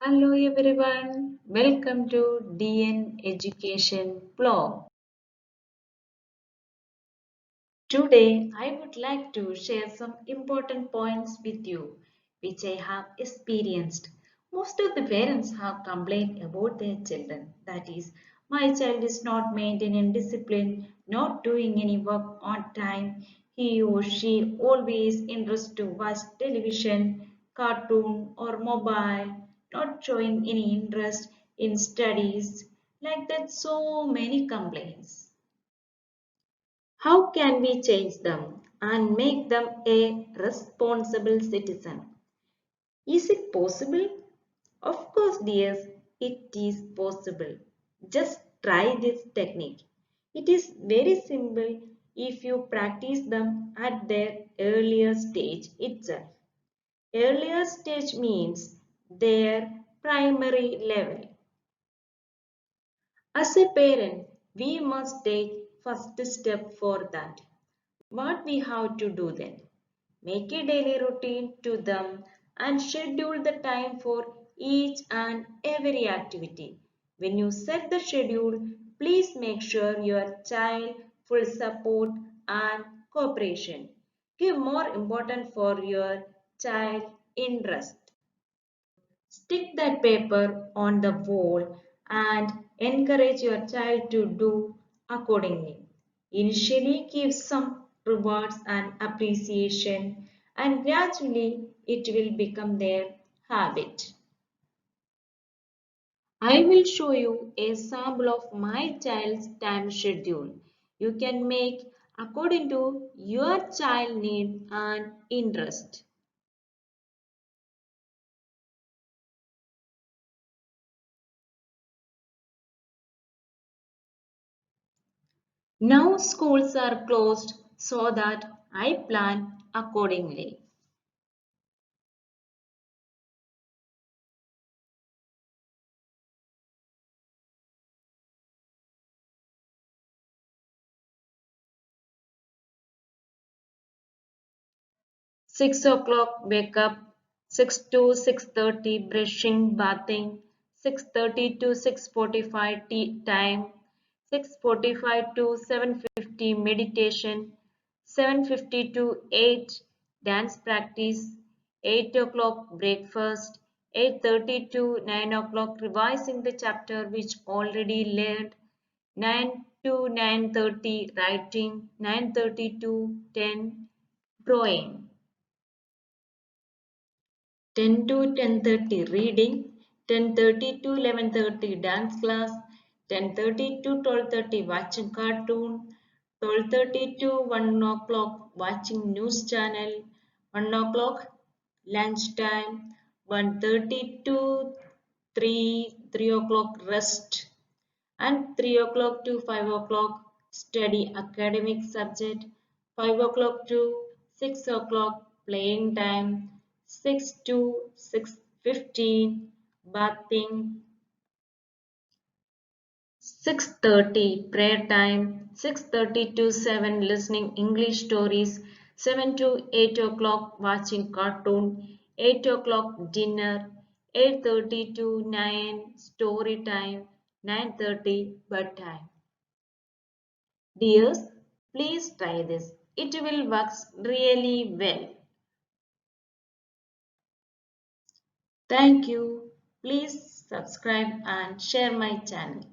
Hello everyone, welcome to DN Education blog. Today I would like to share some important points with you which I have experienced. Most of the parents have complained about their children. That is, my child is not maintaining discipline, not doing any work on time. He or she always interested to watch television, cartoon or mobile, not showing any interest in studies. Like that, so many complaints. How can we change them and make them a responsible citizen? Is it possible? Of course, dears, it is possible. Just try this technique. It is very simple if you practice them at their earlier stage itself. Earlier stage means their primary level. As a parent, we must take first step for that. What we have to do then? Make a daily routine to them and schedule the time for each and every activity. When you set the schedule, please make sure your child full support and cooperation. Give more important for your child interest. Stick that paper on the wall and encourage your child to do accordingly. Initially, give some rewards and appreciation, and gradually it will become their habit. I will show you a sample of my child's time schedule. You can make according to your child need and interest. Now schools are closed so that I plan accordingly. 6 o'clock wake up, 6 to 6:30 brushing, bathing, 6:30 to 6:45 tea time, 6:45 to 7:50 meditation, 7:50 to 8 dance practice, 8 o'clock breakfast, 8:30 to 9 o'clock revising the chapter which already learned, 9 to 9:30 writing, 9:30 to 10 drawing. 10 to 10:30 reading, 10:30 to 11:30 dance class, 10:30 to 12:30 watching cartoon, 12:30 to 1 o'clock watching news channel, 1 o'clock lunchtime, 1:30 to 3 o'clock rest, and 3 o'clock to 5 o'clock study academic subject, 5 o'clock to 6 o'clock playing time, 6 to 6:15 bathing, 6:30 prayer time, 6:30 to 7 listening English stories, 7 to 8 o'clock watching cartoon, 8 o'clock dinner, 8:30 to 9 story time, 9:30 bedtime. Dears, please try this. It will work really well. Thank you. Please subscribe and share my channel.